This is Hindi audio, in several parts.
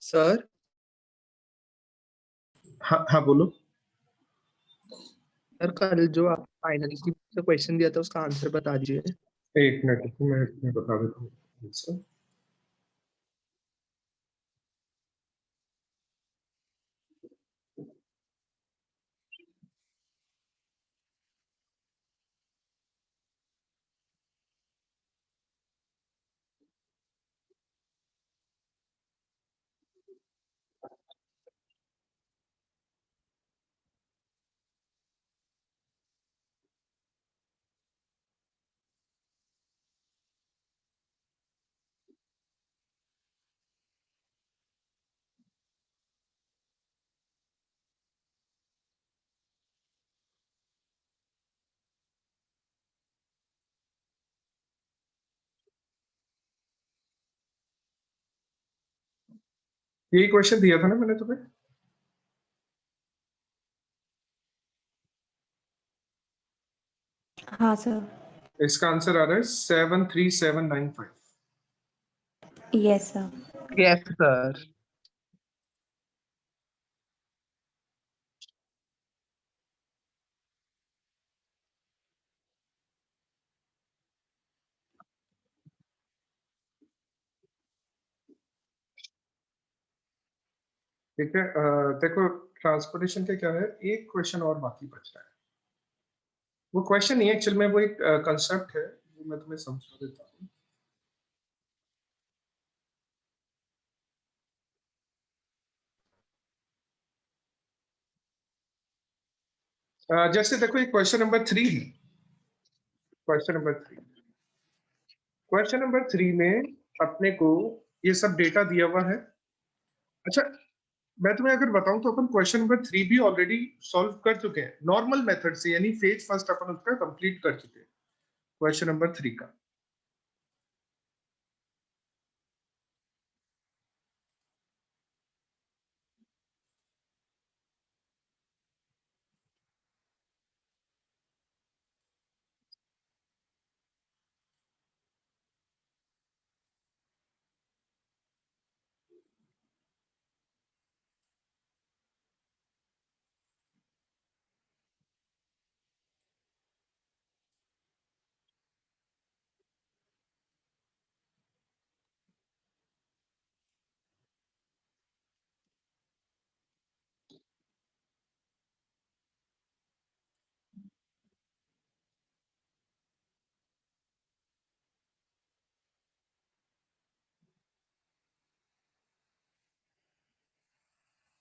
सर। हाँ हाँ बोलो। सर कल जो आप फाइनल की क्वेश्चन दिया था उसका आंसर बता दीजिए। एक मिनट मैं बता देता हूँ आंसर। यही क्वेश्चन दिया था ना मैंने तुम्हें। हाँ सर। इसका आंसर आ रहा है 73795। Yes sir. Yes sir. ठीक है, देखो ट्रांसपोर्टेशन का क्या है, एक क्वेश्चन और बाकी बच रहा है। वो क्वेश्चन नहीं है एक्चुअल में, वो एक कंसेप्ट है जो मैं तुम्हें समझा देता हूँ। जैसे देखो, एक क्वेश्चन नंबर 3 है। क्वेश्चन नंबर 3 में अपने को ये सब डेटा दिया हुआ है। अच्छा, मैं तुम्हें अगर बताऊं तो अपन क्वेश्चन नंबर 3 भी ऑलरेडी सॉल्व कर चुके हैं नॉर्मल मेथड से, यानी फेज फर्स्ट अपन उसका कंप्लीट कर चुके हैं क्वेश्चन नंबर 3 का।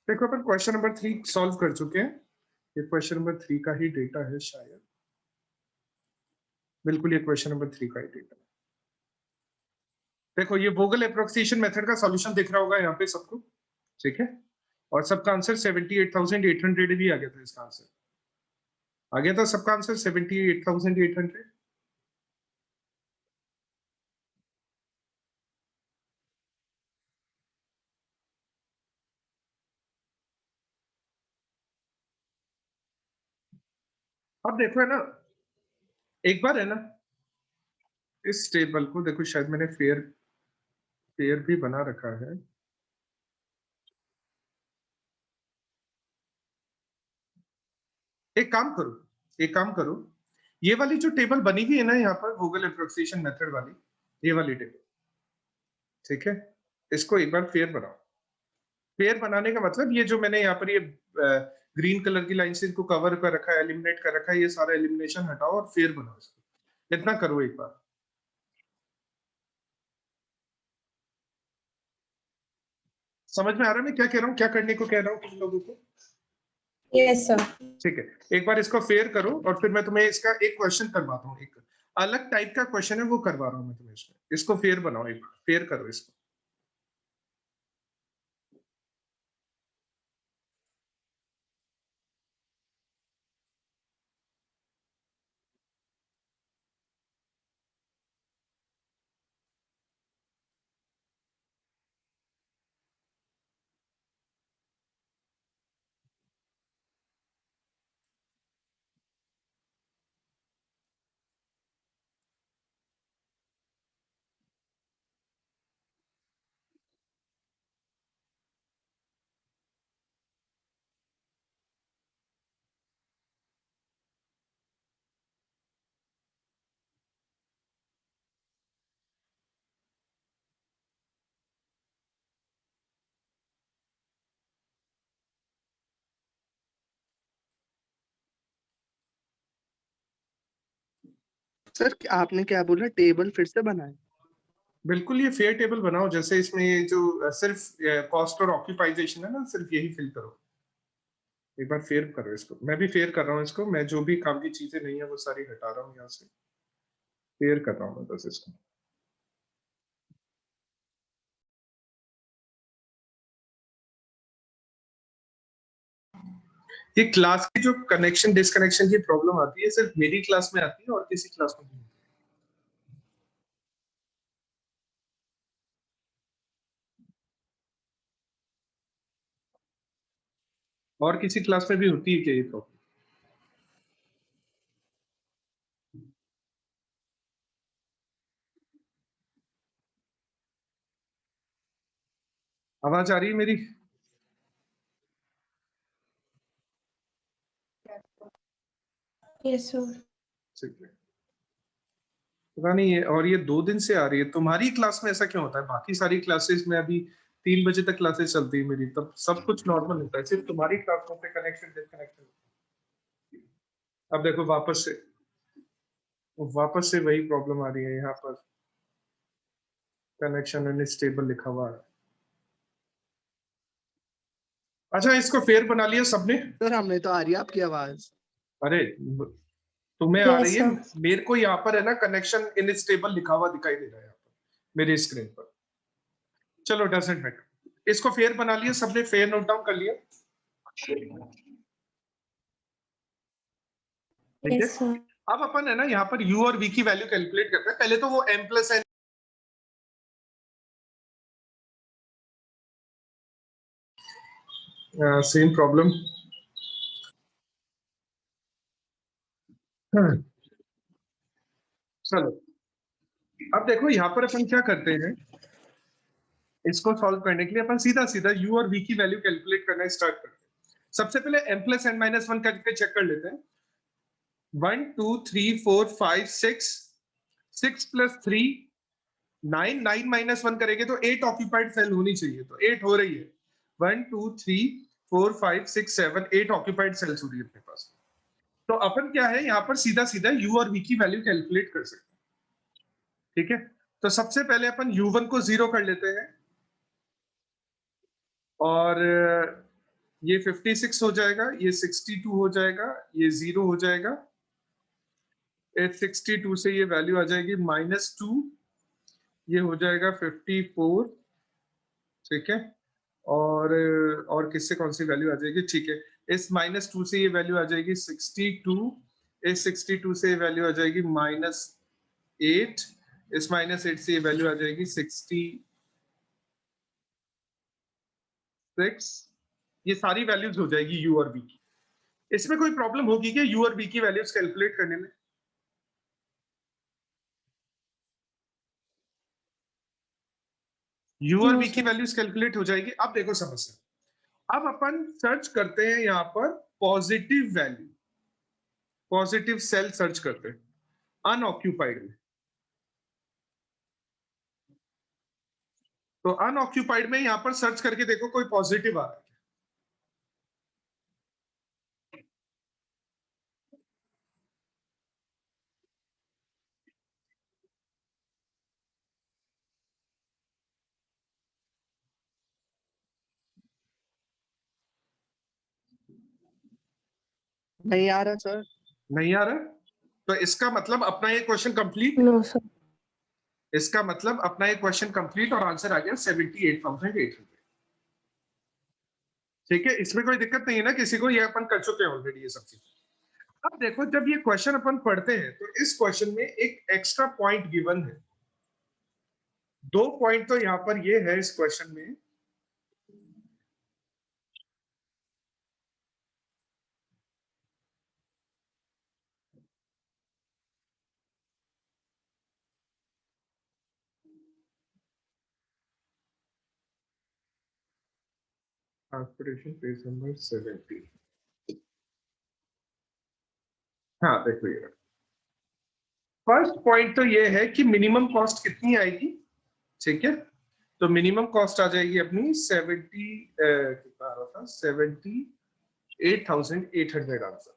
देखो अपन क्वेश्चन नंबर 3 सॉल्व कर चुके हैं। ये क्वेश्चन नंबर 3 का ही डेटा है शायद। बिल्कुल ये क्वेश्चन नंबर 3 का ही डेटा है। देखो ये वोगल एप्रोक्सीमेशन मेथड का सॉल्यूशन दिख रहा होगा यहाँ पे सबको। ठीक है, और सबका आंसर 78,800 भी आ गया था। इसका आंसर आ गया था, सबका आंसर 78,800। अब देखो है ना, एक बार है ना, इस टेबल को देखो, शायद मैंने फेयर फेयर भी बना रखा है। एक काम करो, ये वाली जो टेबल बनी हुई है ना यहाँ पर, गूगल एप्रोक्सीमेशन मेथड वाली, ये वाली टेबल, ठीक है, इसको एक बार फेयर बनाओ। फेयर बनाने का मतलब, ये जो मैंने यहाँ पर ये ग्रीन कलर की लाइन से इनको कवर कर रखा है, एलिमिनेट कर रखा है, ये सारा एलिमिनेशन हटाओ और फेयर बनाओ इसको। इतना करो एक बार। समझ में आ रहा है मैं क्या कह रहा हूँ, क्या करने को कह रहा हूँ तुम लोगों को? Yes sir. ठीक है, एक बार इसको फेयर करो और फिर मैं तुम्हें इसका एक क्वेश्चन करवाता हूँ। एक अलग टाइप का क्वेश्चन है, वो करवा रहा हूँ मैं तुम्हें इसमें। इसको फेयर बनाओ, एक बार फेयर करो इसको। सर आपने क्या बोला, टेबल फिर से बनाए? बिल्कुल, ये फेयर टेबल बनाओ, जैसे इसमें ये जो सिर्फ कॉस्ट और ऑक्यूपाइजेशन है ना, सिर्फ यही फिल करो। एक बार फेयर करो इसको, मैं भी फेयर कर रहा हूँ इसको, मैं जो भी काम की चीजें नहीं है वो सारी हटा रहा हूँ यहाँ से, फेयर कर रहा हूँ मैं बस इसको। ये क्लास की जो कनेक्शन डिसकनेक्शन की प्रॉब्लम आती है सिर्फ मेरी क्लास में आती है और किसी क्लास में नहीं। और किसी क्लास में भी होती है क्या ये प्रॉब्लम? आवाज आ रही है मेरी? Yes, sir. ठीक है, पता नहीं है, और ये 2 दिन से आ रही है। तुम्हारी क्लास में ऐसा क्यों होता है? बाकी सारी क्लासेस में अभी 3 बजे तक क्लासेस चलती है मेरी, तब सब कुछ नॉर्मल होता है, सिर्फ तुम्हारी क्लासों पे कनेक्शन डिसकनेक्शन। अब देखो वापस से वही प्रॉब्लम आ रही है, यहाँ पर कनेक्शन अनस्टेबल लिखा हुआ है। अच्छा, इसको फेयर बना लिया सबने? सर हमने तो आ रही है आपकी आवाज। अरे, तुम्हें आ Yes, रही है, sir. मेरे को यहाँ पर है ना कनेक्शन इनस्टेबल लिखा हुआ दिखाई दे रहा है यहाँ पर मेरी स्क्रीन पर। चलो, डजंट मैटर, इसको फेयर बना लिया सबने, फेयर नोट डाउन कर लिया? ठीक है, Yes, sir. अब अपन है ना यहाँ पर u और v की वैल्यू कैलकुलेट करते हैं। पहले तो वो m plus n same problem. चलो, अब देखो यहाँ पर अपन क्या करते हैं, इसको सॉल्व करने के लिए अपन सीधा सीधा u और v की वैल्यू कैलकुलेट करना स्टार्ट करते हैं। सबसे पहले m प्लस n माइनस 1 करके चेक कर लेते हैं। 1 2 3 4 5 6, 6 प्लस 3 9, 9 माइनस 1 करेंगे तो 8 ऑक्यूपाइड सेल होनी चाहिए, तो 8 हो रही है। 1 2 3 4 5 6 7 8 ऑक्यूपाइड सेल्स हो रही है अपने पास। तो अपन क्या है यहाँ पर सीधा सीधा u और v की वैल्यू कैलकुलेट कर सकते हैं। ठीक है, तो सबसे पहले अपन u1 को 0 कर लेते हैं, और ये 56 हो जाएगा, ये 62 हो जाएगा, ये 0 हो जाएगा। 62 से ये वैल्यू आ जाएगी -2, ये हो जाएगा 54। ठीक है, और किससे कौन सी वैल्यू आ जाएगी? ठीक है, इस -2 से ये वैल्यू आ जाएगी 62, इस 62 से ये वैल्यू आ जाएगी -8, इस -8 से ये वैल्यू आ जाएगी 66। ये सारी वैल्यूज हो जाएगी u और v की। इसमें कोई प्रॉब्लम होगी क्या u और v की वैल्यूज कैलकुलेट करने में? u और No, v की sir. वैल्यूज कैलकुलेट हो जाएगी। अब देखो समस्या, अब अपन सर्च करते हैं यहाँ पर positive value, positive cell search करते हैं अनऑक्यूपाइड में। तो अनऑक्यूपाइड में यहाँ पर सर्च करके देखो कोई पॉजिटिव आ रहा है? नहीं आ रहा सर। नहीं आ रहा? तो इसका मतलब अपना ये क्वेश्चन कंप्लीट, No, sir. इसका मतलब अपना ये क्वेश्चन कंप्लीट, और आंसर आ गया 78,800। ठीक है, इसमें कोई दिक्कत नहीं है ना किसी को? ये अपन कर चुके हैं ऑलरेडी ये सब चीज। अब देखो, जब ये क्वेश्चन अपन पढ़ते हैं तो इस क्वेश्चन में एक एक्स्ट्रा पॉइंट गिवन है। 2 पॉइंट तो यहाँ पर ये है इस क्वेश्चन में, ट्रांसपोर्टेशन पेज नंबर 70। हाँ देखो, ये फर्स्ट पॉइंट तो ये है कि मिनिमम कॉस्ट कितनी आएगी। ठीक है, तो मिनिमम कॉस्ट आ जाएगी अपनी कितना आ रहा था, 78,800 आंसर।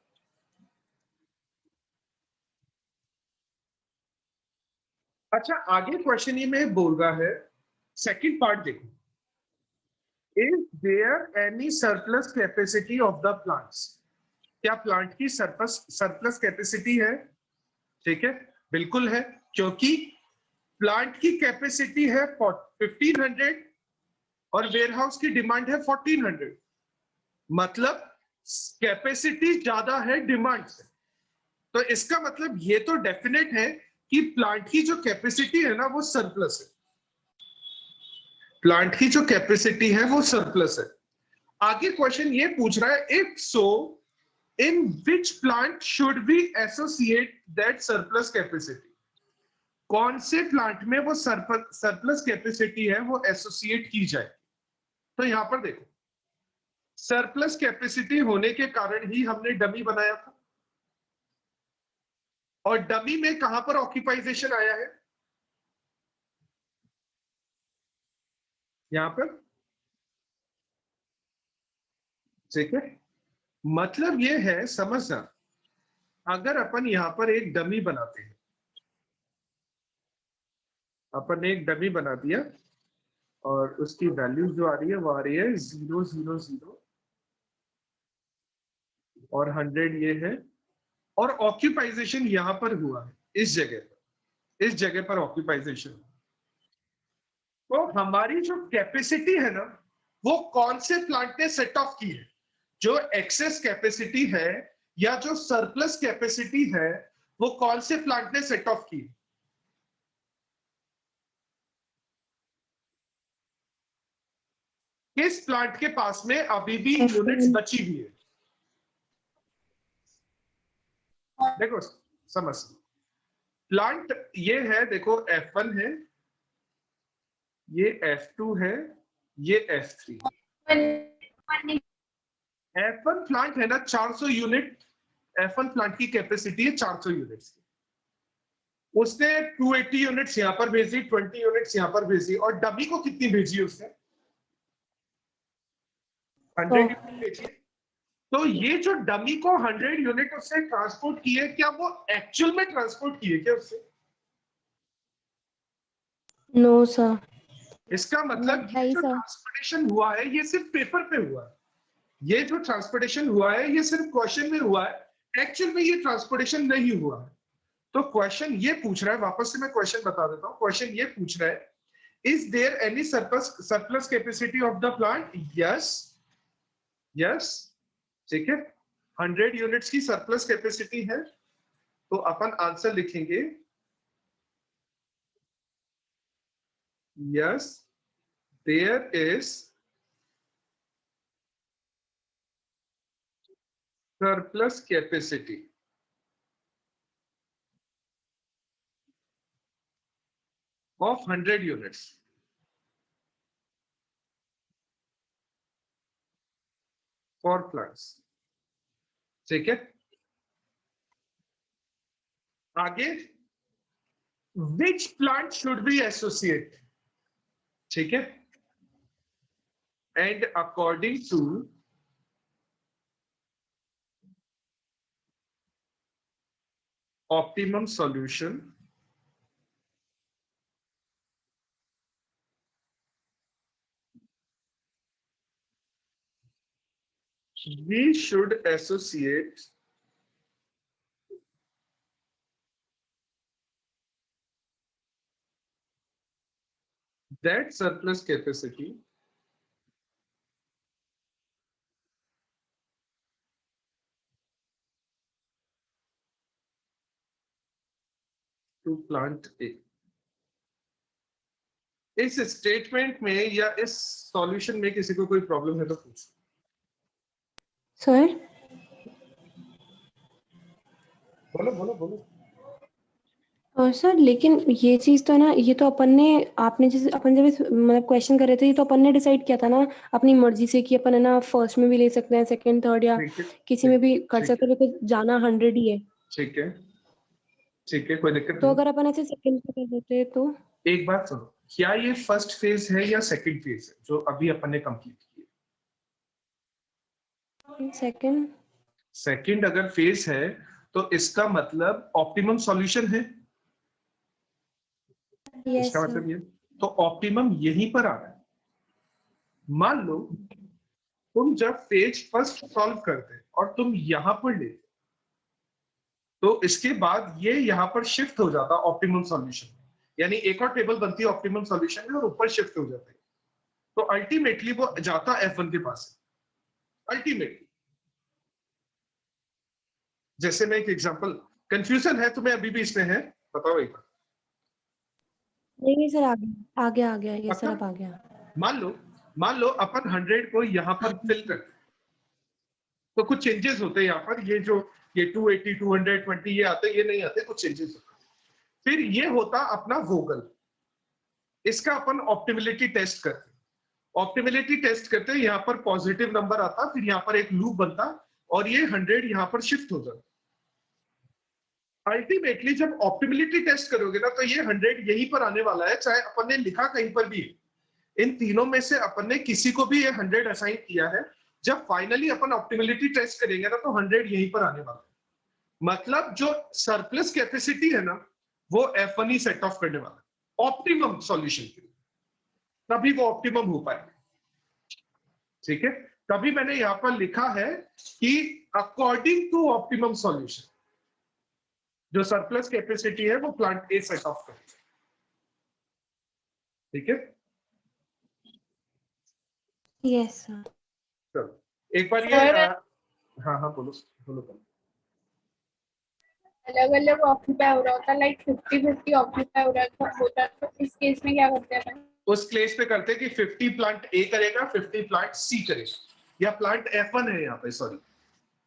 अच्छा, आगे क्वेश्चन ये में बोल रहा है, सेकंड पार्ट देखो, is there any surplus capacity of the plants? क्या प्लांट की सरप्लस कैपेसिटी है? ठीक है, बिल्कुल है, क्योंकि प्लांट की कैपेसिटी है 1500 और वेयरहाउस की डिमांड है 1400, मतलब कैपेसिटी ज्यादा है डिमांड से। तो इसका मतलब ये तो डेफिनेट है कि प्लांट की जो कैपेसिटी है ना वो सरप्लस है, प्लांट की जो कैपेसिटी है वो सरप्लस है। आगे क्वेश्चन ये पूछ रहा है, if so in which plant should we associate that surplus capacity? कौन से प्लांट में वो सरप्लस कैपेसिटी है वो एसोसिएट की जाए? तो यहां पर देखो, सरप्लस कैपेसिटी होने के कारण ही हमने डमी बनाया था, और डमी में कहां पर ऑक्यूपाइजेशन आया है? यहां पर, ठीक है। मतलब ये है, समझना, अगर अपन यहां पर एक डमी बनाते हैं, अपन ने एक डमी बना दिया और उसकी वैल्यू जो आ रही है वो आ रही है 000 और 100 ये है, और ऑक्यूपाइजेशन यहां पर हुआ है इस जगह पर ऑक्यूपाइजेशन। तो हमारी जो कैपेसिटी है ना वो कौन से प्लांट ने सेट ऑफ की है? जो एक्सेस कैपेसिटी है या जो सरप्लस कैपेसिटी है वो कौन से प्लांट ने सेट ऑफ की? किस प्लांट के पास में अभी भी यूनिट्स बची हुई है? देखो समझ, प्लांट ये है, देखो F1 है, ये F2 है, ये F3। F1 प्लांट है ना 400 यूनिट, F1 प्लांट की कैपेसिटी है 400 यूनिट्स की। उसने 280 यूनिट्स यहां पर भेजी, 20 यूनिट्स यहां पर भेजी, और डमी को कितनी भेजी उसने? 100 यूनिट भेजी। तो ये जो डमी को 100 यूनिट उससे ट्रांसपोर्ट किए, क्या वो एक्चुअल में ट्रांसपोर्ट किए क्या उससे? No sir. इसका मतलब ये जो ट्रांसपोर्टेशन हुआ है ये सिर्फ पेपर पे हुआ है, ये जो ट्रांसपोर्टेशन हुआ है ये सिर्फ क्वेश्चन में हुआ है, एक्चुअल में ये ट्रांसपोर्टेशन नहीं हुआ है। तो क्वेश्चन ये पूछ रहा है, वापस से मैं क्वेश्चन बता देता हूं, क्वेश्चन ये पूछ रहा है, is there any surplus capacity of the plant? Yes, yes, ठीक है, 100 यूनिट्स की सरप्लस कैपेसिटी है। तो अपन आंसर लिखेंगे yes, there is surplus capacity of 100 units for plants। ठीक है, आगे which plant should we associate? ठीक है, and according to optimum solution we should associate that surplus capacity to plant A। इस स्टेटमेंट में या इस सॉल्यूशन में किसी को कोई प्रॉब्लम है तो पूछ। सर बोलो बोलो बोलो। और सर लेकिन ये चीज तो ना, ये तो अपन ने, आपने जैसे अपन जब मतलब क्वेश्चन कर रहे थे, ये तो अपन ने डिसाइड किया था ना अपनी मर्जी से कि अपन है ना फर्स्ट में भी ले सकते हैं, सेकंड थर्ड या ठीक है, किसी में भी कर ठीक सकते हैं, तो जाना 100 ही है। ठीक है, ठीक है, कोई दिक्कत तो नहीं। अगर अपन ऐसे सेकंड पे कर देते तो एक बात सुनो, क्या ये फर्स्ट फेज है या सेकंड फेज है जो अभी अपन ने कंप्लीट किया? सेकंड। सेकंड अगर फेज है तो इसका मतलब ऑप्टिमम सॉल्यूशन है। यस इसका सर। मतलब ये, तो ऑप्टिमम यहीं पर आ रहा है। मान लो तुम जब पेज फर्स्ट सॉल्व करते और तुम यहां पर लेते, तो इसके बाद ये यहां पर शिफ्ट हो जाता ऑप्टिमम सॉल्यूशन, यानी एक और टेबल बनती है ऑप्टिमम सॉल्यूशन में और ऊपर शिफ्ट हो जाता है। तो अल्टीमेटली वो जाता F1 के पास। अल्टीमेटली, जैसे मैं एक एग्जांपल, कंफ्यूजन है तुम्हें अभी भी इसमें है, बताओ एक बार। नहीं सर, आ गया ये सर, अब पक्का? आ गया। मान लो अपन 100 को यहां पर फिल करते, तो कुछ चेंजेस होते हैं यहाँ पर, ये 280 220 ये आते, ये नहीं आते, कुछ चेंजेस होते। फिर ये होता अपना वोगल, इसका अपन ऑप्टिमिलिटी टेस्ट करते। ऑप्टिमिलिटी टेस्ट करते यहाँ पर पॉजिटिव नंबर आता, फिर यहाँ पर एक लूप बनता और ये 100 यहाँ पर शिफ्ट हो जाता। अल्टीमेटली जब ऑप्टिमिलिटी टेस्ट करोगे ना, तो ये 100 यहीं पर आने वाला है, चाहे अपन ने लिखा कहीं पर भी। इन तीनों में से अपन ने किसी को भी ये 100 असाइन किया है, जब फाइनली अपन ऑप्टिमिलिटी टेस्ट करेंगे ना, तो 100 यहीं पर आने वाला है। मतलब जो सरप्लस कैपेसिटी है ना, वो F1 ही सेट ऑफ करने वाला है ऑप्टिमम सॉल्यूशन के लिए, तभी वो ऑप्टिमम हो पाएगा। ठीक है, तभी मैंने यहां पर लिखा है कि अकॉर्डिंग टू ऑप्टिमम सॉल्यूशन, जो सरप्लस कैपेसिटी है वो प्लांट ए सेट ऑफ करेगा। ठीक है, यस सर। चलो एक बार ये हाँ हाँ बोलो बोलो। अलग अलग ऑक्यूपाई हो रहा होता, लाइक 50-50 ऑक्यूपाई हो रहा होता है, तो इस केस में क्या करते हैं? उस केस पे करते कि 50 प्लांट ए करेगा, 50 प्लांट सी करेगा, या प्लांट F1 है यहाँ पे, सॉरी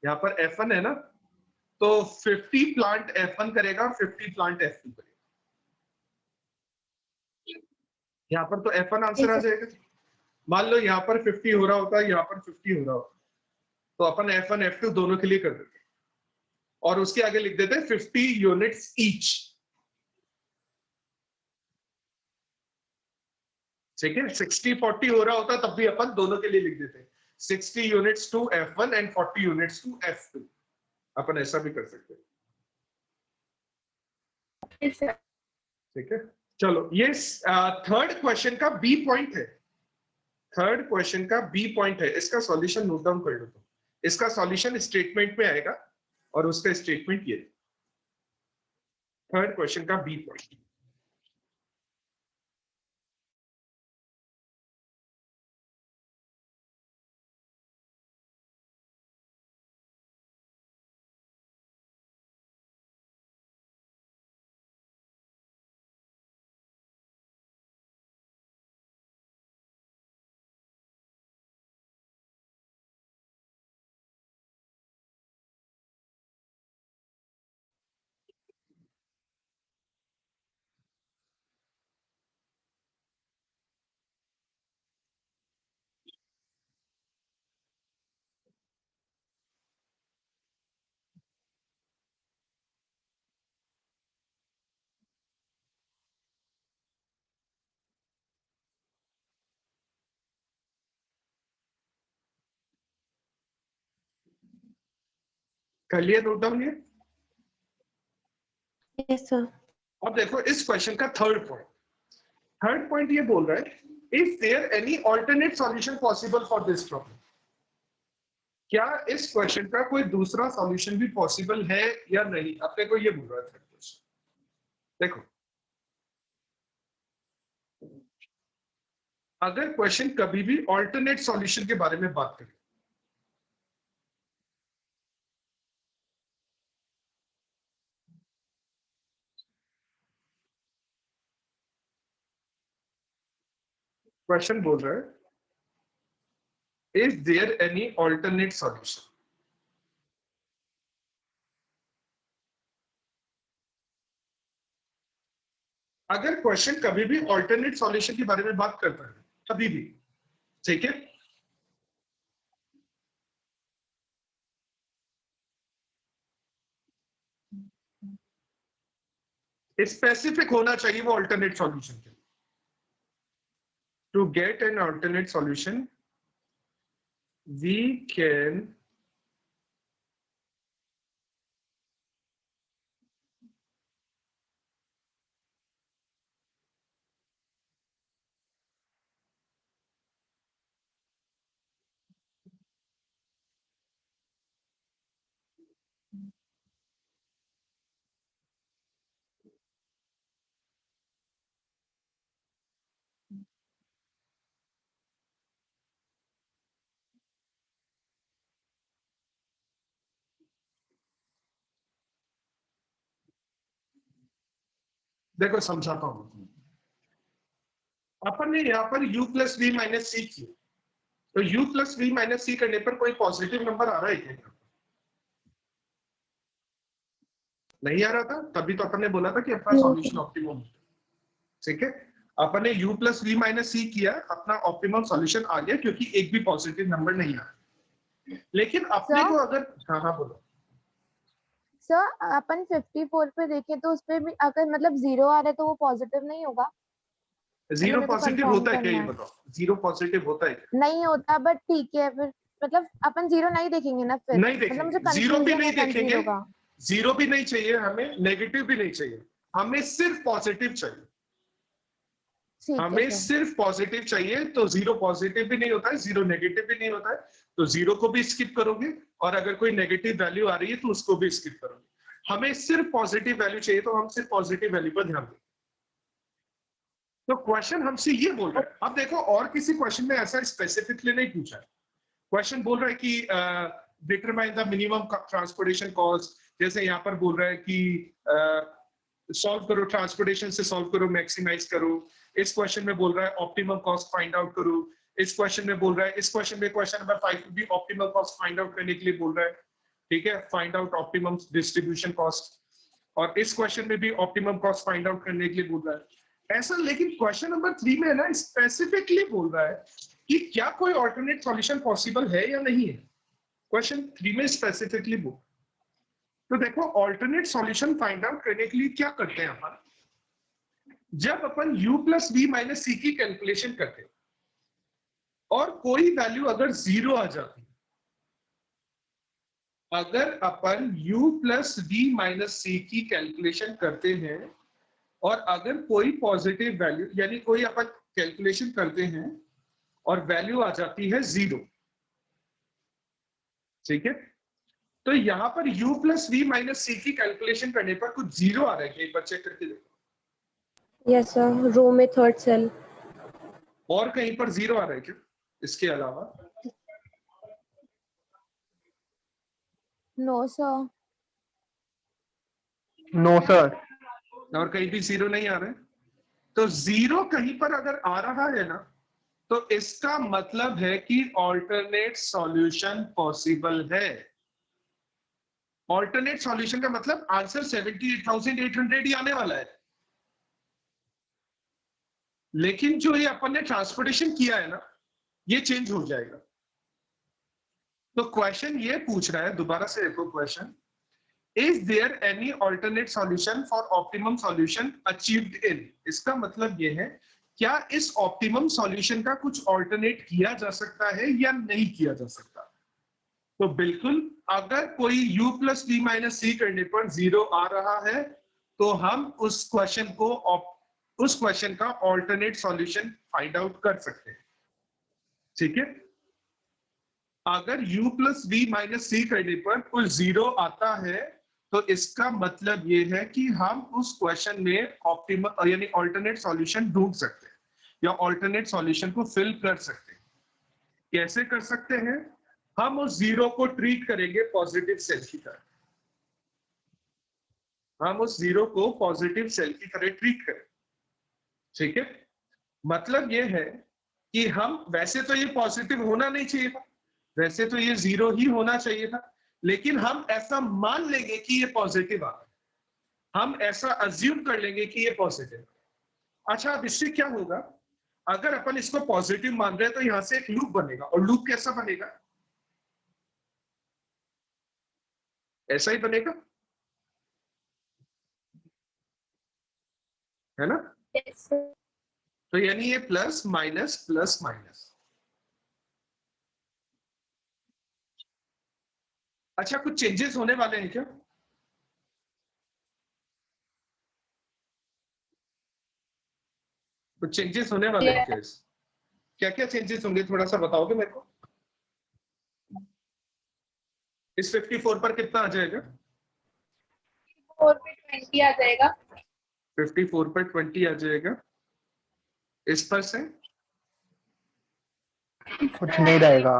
यहाँ पर F1 है ना, तो 50 प्लांट F1 करेगा, 50 प्लांट F2 करेगा। यहाँ पर तो F1 आंसर आ जाएगा। मान लो यहाँ पर 50 हो रहा होता है, यहाँ पर 50 हो रहा होता, तो अपन F1 F2 दोनों के लिए कर देते और उसके आगे लिख देते 50 यूनिट्स ईच। ठीक है, 60-40 हो रहा होता तब भी अपन दोनों के लिए लिख देते 60 units to F1 and 40 units to F2। अपन ऐसा भी कर सकते हैं। ठीक है, चलो ये थर्ड क्वेश्चन का बी पॉइंट है। थर्ड क्वेश्चन का बी पॉइंट है, इसका सॉल्यूशन नोट डाउन कर लो। तो इसका सॉल्यूशन स्टेटमेंट में आएगा और उसका स्टेटमेंट ये, थर्ड क्वेश्चन का बी पॉइंट। कर लिया नोट डाउन ये? Yes sir. अब देखो इस क्वेश्चन का थर्ड पॉइंट ये बोल रहा है, is there any alternate solution possible for this problem? क्या इस क्वेश्चन का कोई दूसरा सॉल्यूशन भी पॉसिबल है या नहीं? अपने को ये बोल रहा है देखो, अगर क्वेश्चन कभी भी ऑल्टरनेट सॉल्यूशन के बारे में बात करें, क्वेश्चन बोल रहा है is there any alternate solution, अगर क्वेश्चन कभी भी ऑल्टरनेट सॉल्यूशन के बारे में बात करता है, कभी भी, ठीक है, स्पेसिफिक होना चाहिए वो ऑल्टरनेट सॉल्यूशन के लिए। To get an alternate solution we can देखो समझाता हूँ। अपन ने यहाँ पर u plus V minus C किया, तो u plus V minus C करने पर कोई पॉजिटिव नंबर आ रहा है क्या? नहीं आ रहा था, तभी तो अपन ने बोला था कि अपना सॉल्यूशन ऑप्टिमम। ठीक है, अपन ने u plus V minus C किया, अपना ऑप्टिमम सॉल्यूशन आ गया क्योंकि एक भी पॉजिटिव नंबर नहीं आया। लेकिन अपने को अगर, हाँ हाँ बोलो। सर अपन 54 पे देखें तो उसपे भी अगर मतलब 0 आ रहा है तो वो पॉजिटिव नहीं होगा? जीरो मेरे को पॉजिटिव confirm होता है क्या, ये करना है। बताओ? जीरो पॉजिटिव होता है क्या? नहीं होता, बट ठीक है फिर, मतलब अपन 0 नहीं देखेंगे ना फिर, नहीं मतलब मुझे देखेंगे, जीरो भी कंफ्यूजन नहीं है कन्फ्यूज देखेंगे, होगा। जीरो भी नहीं चाहिए हमें, नेगेटिव भी नहीं चाहिए, हमें सिर्फ पॉजिटिव चाहिए। ठीक है हमें सर। सिर्फ पॉजिटिव चाहिए, तो जीरो पॉजिटिव भी नहीं होता है, जीरो नेगेटिव भी नहीं होता है, तो जीरो को भी स्किप करोगे, और अगर कोई नेगेटिव वैल्यू आ रही है तो उसको भी स्किप करोगे। हमें सिर्फ पॉजिटिव वैल्यू चाहिए, तो हम सिर्फ पॉजिटिव वैल्यू पर ध्यान दें। तो क्वेश्चन हमसे ये बोल रहा है, अब देखो और किसी क्वेश्चन में ऐसा स्पेसिफिकली नहीं पूछा है। क्वेश्चन बोल रहा है कि determine the minimum transportation cost, जैसे यहाँ पर बोल रहा है कि सॉल्व करो, ट्रांसपोर्टेशन से सॉल्व करो, मैक्सिमाइज करो। इस क्वेश्चन में बोल रहा है ऑप्टिमम कॉस्ट फाइंड आउट करो। इस क्वेश्चन में बोल रहा है, इस क्वेश्चन में क्वेश्चन नंबर 5 भी ऑप्टिमम कॉस्ट फाइंड आउट करने के लिए बोल रहा है। ठीक है, find out optimum distribution cost. और इस क्वेश्चन में भी ऑप्टिमम कॉस्ट फाइंड आउट करने के लिए बोल रहा है ऐसा। लेकिन क्वेश्चन नंबर 3 में ना स्पेसिफिकली बोल रहा है कि क्या कोई ऑल्टरनेट सॉल्यूशन पॉसिबल है या नहीं है। क्वेश्चन 3 में स्पेसिफिकली बोल, तो देखो ऑल्टरनेट सॉल्यूशन फाइंड आउट करने के लिए क्या करते हैं अपन, जब अपन u प्लस वी माइनस सी की कैलकुलेशन करते हैं और कोई वैल्यू अगर 0 आ जाती है, अगर अपन u प्लस वी माइनस सी की कैलकुलेशन करते हैं और अगर कोई पॉजिटिव वैल्यू, यानी कोई अपन कैलकुलेशन करते हैं और वैल्यू आ जाती है 0, ठीक है, तो यहां पर u प्लस वी माइनस सी की कैलकुलेशन करने पर कुछ 0 आ रहा है क्या, एक बार चेक करके देखो। यस सर, रो में थर्ड सेल। और कहीं पर 0 आ रहा है क्या इसके अलावा? No sir. No sir. और कहीं भी 0 नहीं आ रहा है, तो 0 कहीं पर अगर आ रहा है ना, तो इसका मतलब है कि ऑल्टरनेट सॉल्यूशन पॉसिबल है। ऑल्टरनेट सॉल्यूशन का मतलब आंसर 78,800 ही आने वाला है। लेकिन जो ये अपन ने ट्रांसपोर्टेशन किया है ना, ये चेंज हो जाएगा। तो क्वेश्चन ये पूछ रहा है, दोबारा से देखो question, is there any alternate solution for optimum solution achieved in. इसका मतलब ये है, क्या इस ऑप्टिमम सॉल्यूशन का कुछ ऑल्टरनेट किया जा सकता है या नहीं किया जा सकता। तो बिल्कुल, अगर कोई u plus V minus C करने पर 0 आ रहा है, तो हम उस क्वेश्चन का ऑल्टरनेट सॉल्यूशन फाइंड आउट कर सकते हैं। ठीक है, अगर u plus V minus C करने पर कुछ 0 आता है, तो इसका मतलब ये है कि हम उस क्वेश्चन में ऑप्टिमम यानी ऑल्टरनेट सॉल्यूशन ढूंढ सकते हैं या ऑल्टरनेट सॉल्यूशन को फिल कर सकते हैं। कैसे कर सकते हैं? हम उस 0 को ट्रीट करेंगे पॉजिटिव सेल की तरह। हम उस 0 को पॉजिटिव सेल की तरह ट्रीट करें। ठीक है, मतलब ये है कि हम, वैसे तो ये पॉजिटिव होना नहीं चाहिए था, वैसे तो ये 0 ही होना चाहिए था, लेकिन हम ऐसा मान लेंगे कि ये पॉजिटिव आ रहा है, हम ऐसा अज्यूम कर लेंगे कि ये पॉजिटिव। अच्छा, अब इससे क्या होगा, अगर अपन इसको पॉजिटिव मान रहे हैं तो यहां से एक लूप बनेगा, और लूप कैसा बनेगा? ऐसा ही बनेगा, है ना? Yes, sir. तो यानी ये प्लस माइनस प्लस माइनस। अच्छा, कुछ चेंजेस होने वाले हैं क्या? कुछ चेंजेस होने वाले हैं क्या? क्या क्या चेंजेस होंगे, थोड़ा सा बताओगे मेरे को? इस 54 पर कितना आ जाएगा? 4 पे 20 आ जाएगा। 54 पर 20 आ जाएगा। इस पर से कुछ नहीं रहेगा,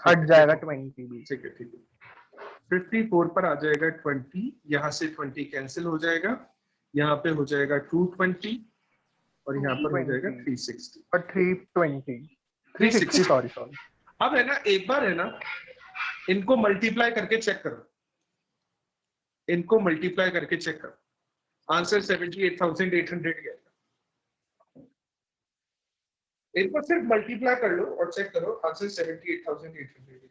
हट जाएगा 20 भी। ठीक है, ठीक है। 54 पर आ जाएगा 20, यहाँ से 20 कैंसिल हो जाएगा, यहाँ पे हो जाएगा 220 और यहाँ पर हो जाएगा 360 और 320 360। सॉरी। अब है ना, एक बार है ना, इनको मल्टीप्लाई करके चेक करो, इनको मल्टीप्लाई करके चेक करो, आंसर 78,800 ही आएगा। इनको सिर्फ मल्टीप्लाई कर लो और चेक करो, आंसर 78,800 ही आएगा।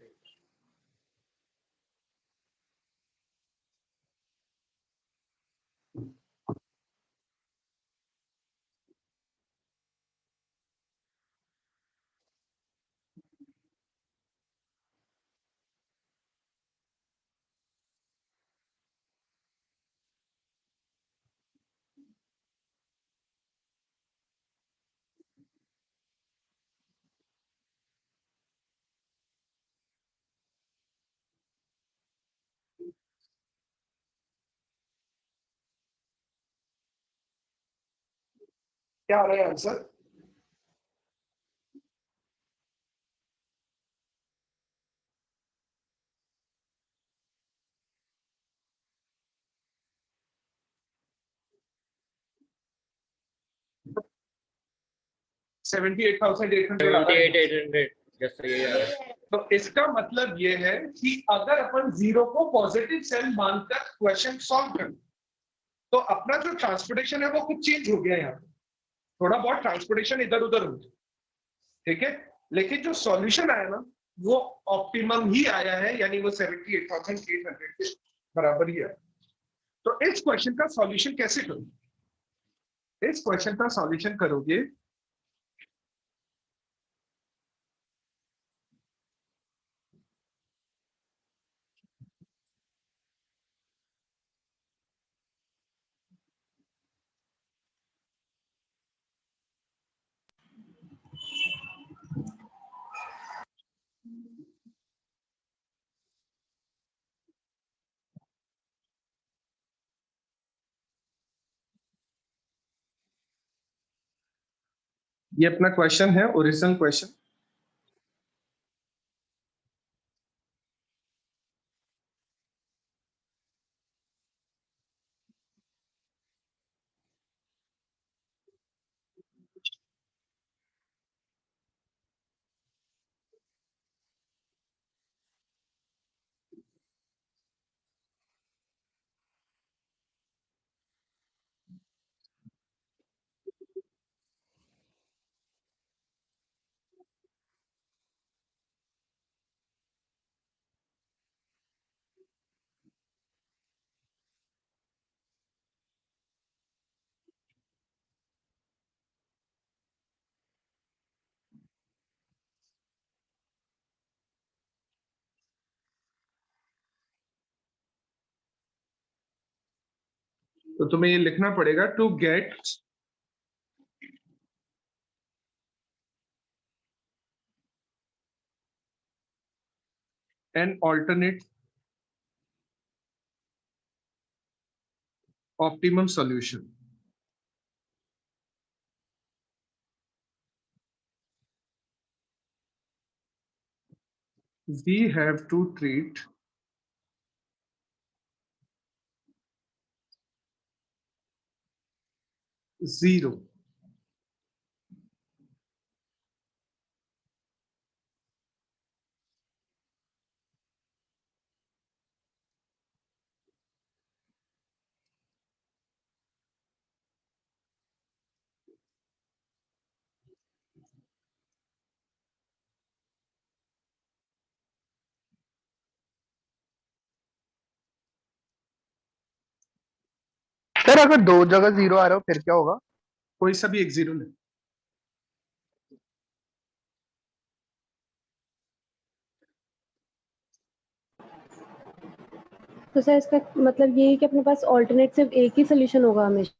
क्या आ रहा है आंसर? तो इसका मतलब ये है कि अगर अपन जीरो को पॉजिटिव सेल मानकर क्वेश्चन सॉल्व करें तो अपना जो ट्रांसपोर्टेशन है वो कुछ चेंज हो गया, यहाँ पे थोड़ा बहुत ट्रांसपोर्टेशन इधर उधर हो गया, ठीक है, लेकिन जो सॉल्यूशन आया ना वो ऑप्टिमम ही आया है, यानी वो 78,800 के बराबर ही है। तो इस क्वेश्चन का सॉल्यूशन कैसे करोगे? इस क्वेश्चन का सॉल्यूशन करोगे ये अपना क्वेश्चन है, ओरिजिनल क्वेश्चन। तो तुम्हें ये लिखना पड़ेगा, to get an alternate optimum solution, we have to treat zero sir अगर दो जगह 0 आ रहा हो फिर क्या होगा? कोई सा भी एक जीरो ले। तो सर इसका मतलब ये है कि अपने पास ऑल्टरनेट सिर्फ एक ही सोल्यूशन होगा हमेशा।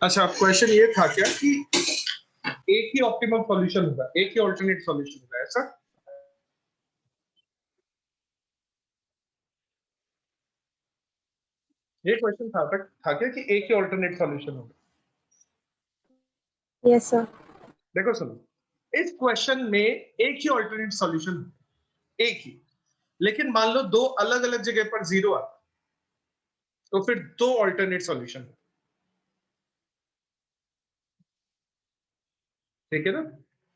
अच्छा, क्वेश्चन ये था क्या कि एक ही ऑप्टिमम सॉल्यूशन होगा, एक ही ऑल्टरनेट सॉल्यूशन होगा, ऐसा? ये क्वेश्चन था क्या कि एक ही ऑल्टरनेट सॉल्यूशन होगा? Yes sir. देखो सुनो, इस क्वेश्चन में एक ही ऑल्टरनेट सॉल्यूशन, एक ही, लेकिन मान लो दो अलग अलग जगह पर जीरो आता तो फिर दो ऑल्टरनेट सॉल्यूशन, ठीक है ना?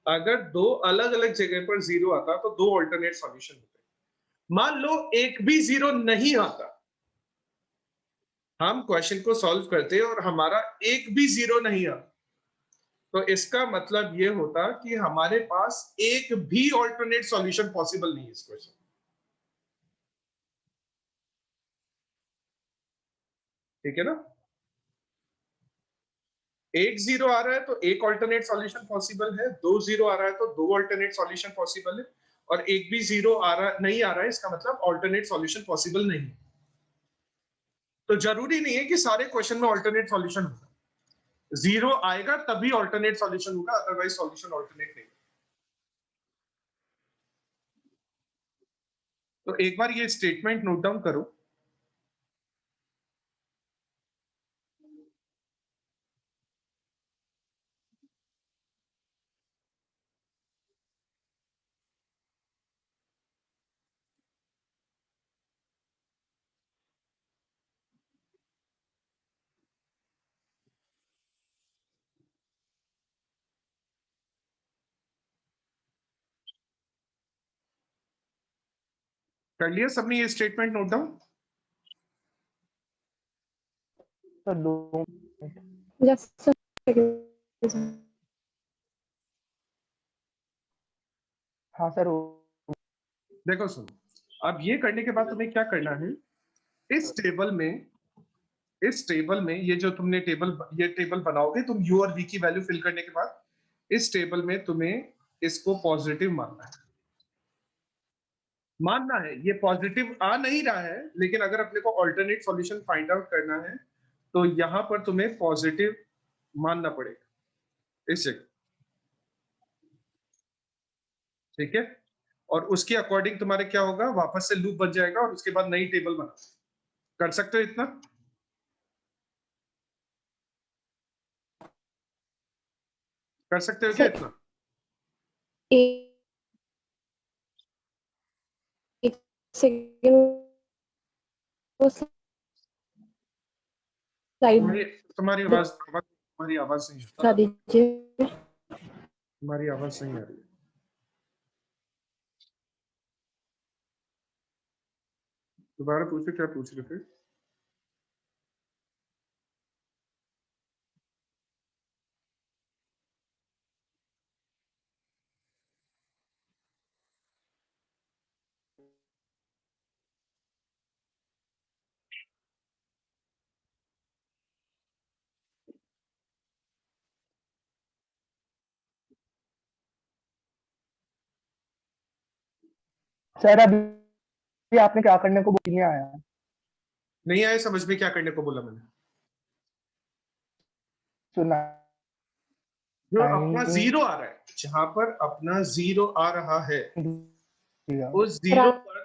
अगर दो अलग अलग जगह पर जीरो आता तो दो ऑल्टरनेट सॉल्यूशन होते। मान लो एक भी जीरो नहीं आता, हम क्वेश्चन को सॉल्व करते और हमारा एक भी जीरो नहीं आता, तो इसका मतलब ये होता कि हमारे पास एक भी ऑल्टरनेट सॉल्यूशन पॉसिबल नहीं है इस क्वेश्चन। ठीक है ना? एक जीरो आ रहा है तो एक ऑल्टरनेट सॉल्यूशन पॉसिबल है, दो जीरो आ रहा है तो दो ऑल्टरनेट सॉल्यूशन पॉसिबल है, और एक भी जीरो आ रहा नहीं आ रहा है, इसका मतलब ऑल्टरनेट सॉल्यूशन पॉसिबल नहीं है। तो जरूरी नहीं है कि सारे क्वेश्चन में ऑल्टरनेट सॉल्यूशन होगा, जीरो आएगा तभी ऑल्टरनेट सॉल्यूशन होगा, अदरवाइज सॉल्यूशन ऑल्टरनेट नहीं। तो एक बार ये स्टेटमेंट नोट डाउन करो। कर लिया सबने ये स्टेटमेंट नोट डाउन? सर दो यस सर। हाँ सर देखो सुनो, अब ये करने के बाद तुम्हें क्या करना है, इस टेबल में ये जो तुमने ये टेबल बनाओगे तुम u और v की वैल्यू फिल करने के बाद, इस टेबल में तुम्हें इसको पॉजिटिव मानना है। ये पॉजिटिव आ नहीं रहा है, लेकिन अगर अपने को ऑल्टरनेट सॉल्यूशन फाइंड आउट करना है तो यहां पर तुम्हें पॉजिटिव मानना पड़ेगा इस जगह, ठीक है? और उसके अकॉर्डिंग तुम्हारे क्या होगा, वापस से लूप बन जाएगा और उसके बाद नई टेबल बना। कर सकते हो इतना? कर सकते हो क्या सर, इतना? एक सेकंड स्लाइड तुम्हारी आवाज नहीं बता दीजिए। तुम्हारी आवाज नहीं आ रही है। दोबारा पूछो, क्या पूछ रहे थे? सर अभी आपने क्या करने को नहीं आया? नहीं आए समझ में क्या करने को बोला मैंने? सुना जो अपना जीरो आ रहा है, जहां पर अपना जीरो आ रहा है, उस जीरो पर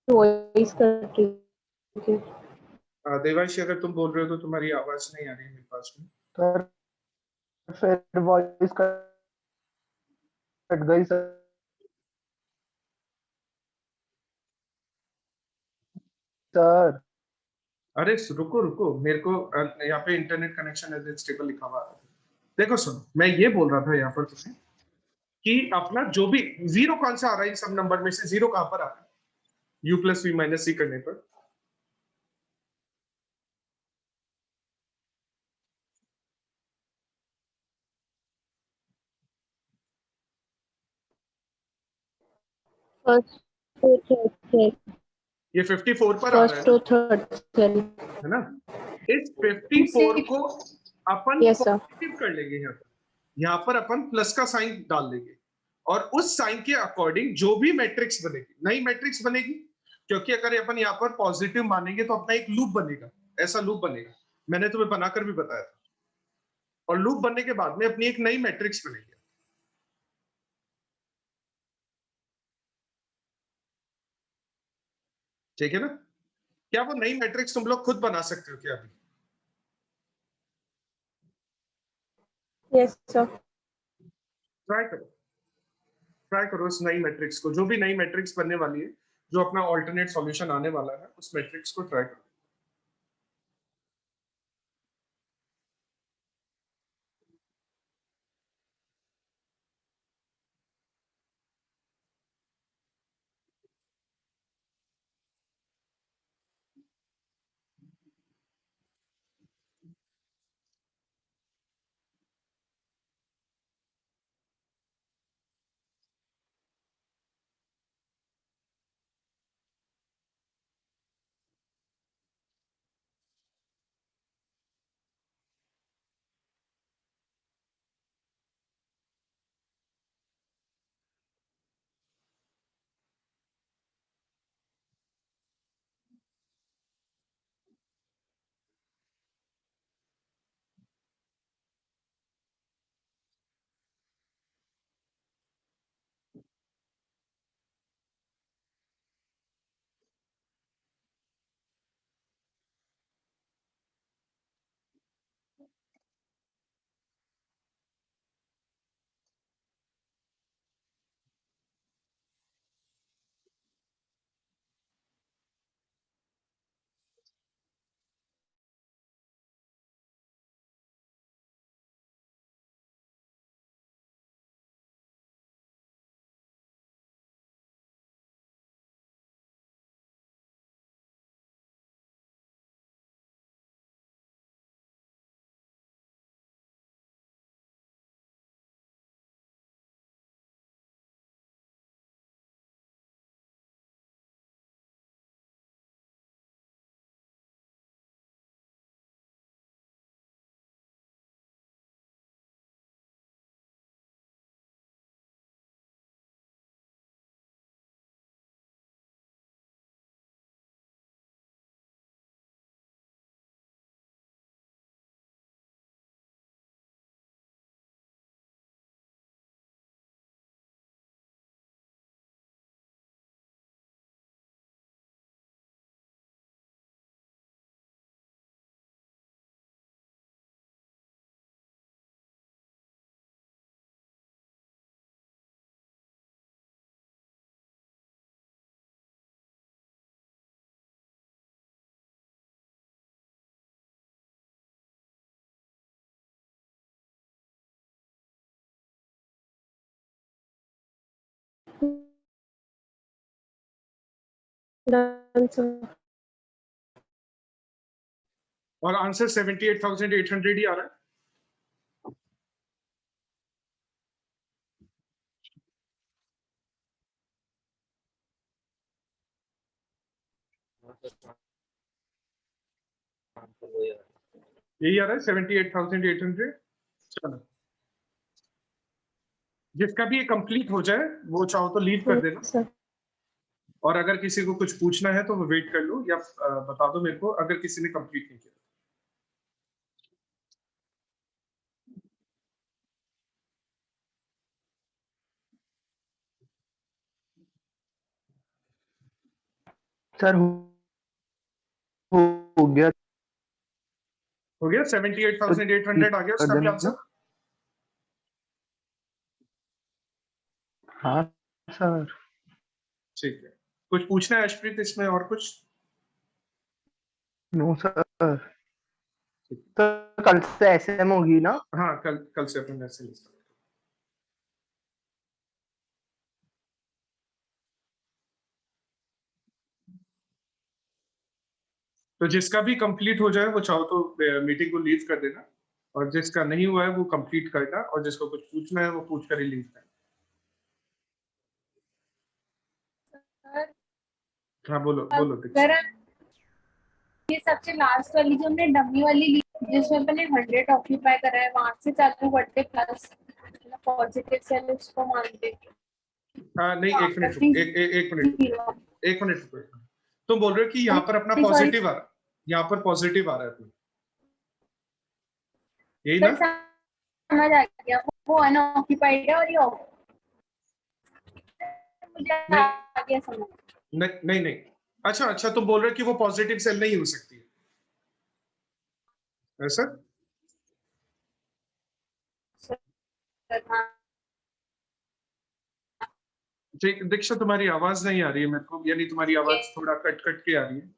वॉइस कट रही है। देवांशी अगर तुम बोल रहे हो तो तुम्हारी आवाज नहीं आ रही है मेरे पास में। सर फिर वॉइस कट गई सर। सर अरे रुको रुको, मेरे को यहाँ पे इंटरनेट कनेक्शन एज स्टेबल लिखा हुआ है। देखो सुनो, मैं ये बोल रहा था यहाँ पर तुम्हें कि अपना जो भी जीरो कौन सा आ रहा है इन सब नंबर में से, जीरो कहां पर आ रहा है u plus V minus C करने पर? फर्स्ट टू थर्ड ये 54 पर आ रहा है फर्स्ट टू थर्ड सेल है ना? इस 54 को अपन Yes, sir. पॉजिटिव कर लेंगे, यहाँ पर अपन प्लस का साइन डाल देंगे, और उस साइन के अकॉर्डिंग जो भी मैट्रिक्स बनेगी, नई मैट्रिक्स बनेगी, क्योंकि अगर अपन यहाँ पर पॉजिटिव मानेंगे तो अपना एक लूप बनेगा, ऐसा लूप बनेगा, मैंने तुम्हें बनाकर भी बताया था। और लूप बनने के बाद में अपनी एक नई मैट्रिक्स बनेगी, ठीक है ना? क्या वो नई मैट्रिक्स तुम लोग खुद बना सकते हो क्या अभी? Yes sir. ट्राई करो उस नई मैट्रिक्स को, जो भी नई मैट्रिक्स बनने वाली है, जो अपना ऑल्टरनेट सॉल्यूशन आने वाला है, उस मैट्रिक्स को ट्राई करो। Done sir. और आंसर 78,800 ही आ रहा है। यही आ रहा है 78,800। चलो, जिसका भी ये कंप्लीट हो जाए वो चाहो तो लीव कर देना, सर और अगर किसी को कुछ पूछना है तो वो वेट कर लो, या बता दो मेरे को अगर किसी ने कंप्लीट नहीं किया। सर हो गया। हो गया 78,800 आ गया उसका भी आंसर। हाँ सर। ठीक है, कुछ पूछना है अर्शप्रीत इसमें और कुछ? No sir. तो कल से एसएम होगी ना? हाँ, कल से अपन ऐसे लिस्ट। तो जिसका भी कंप्लीट हो जाए वो चाहो तो मीटिंग को लीव कर देना, और जिसका नहीं हुआ है वो कंप्लीट करना, और जिसको कुछ पूछना है वो पूछ कर ही लीव करना। सर, हाँ बोलो बोलो अगर ये सबसे लास्ट वाली जो हमने डमी वाली ली, जिसमें अपने 100 ऑक्यूपाई करा है, वहां से चालू करते प्लस पॉजिटिव सेल उसको मानते। हाँ नहीं, एक मिनट रुको, एक मिनट रुको। तुम बोल रहे हो कि यहाँ पर अपना पॉजिटिव आ रहा है, यहाँ पर पॉजिटिव आ रहा है तुम्हें, यही सर ना? समझ आ गया, वो अनऑक्यूपाइड है और ये मुझे नहीं आ गया समझ। नहीं नहीं, अच्छा अच्छा, तुम बोल रहे हो कि वो पॉजिटिव सेल नहीं हो सकती है, ऐसा? हाँ दीक्षा तुम्हारी आवाज नहीं आ रही है मेरे को, यानी तुम्हारी आवाज थोड़ा कट कट के आ रही है।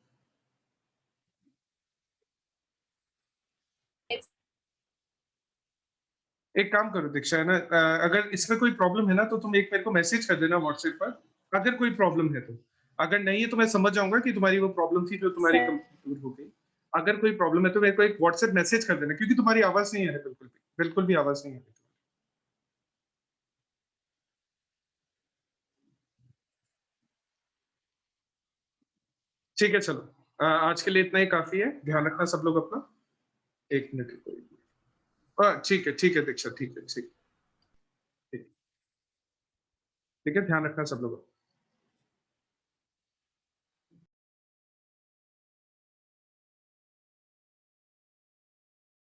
एक काम करो दीक्षा, है ना, अगर इसमें कोई प्रॉब्लम है ना तो तुम एक मेरे को मैसेज कर देना व्हाट्सएप पर, अगर कोई प्रॉब्लम है तो। अगर नहीं है तो मैं समझ जाऊंगा कि तुम्हारी वो प्रॉब्लम थी जो तुम्हारी सर। दूर हो गई। अगर कोई प्रॉब्लम है तो मेरे को एक व्हाट्सएप मैसेज कर देना, क्योंकि तुम्हारी आवाज नहीं आ रही, बिल्कुल भी आवाज नहीं आ रही। ठीक है चलो, आज के लिए इतना ही काफी है, ध्यान रखना सब लोग अपना। एक मिनट ठीक है ठीक है दीक्षा, ठीक है ठीक, ठीक है, ध्यान रखना सब लोग।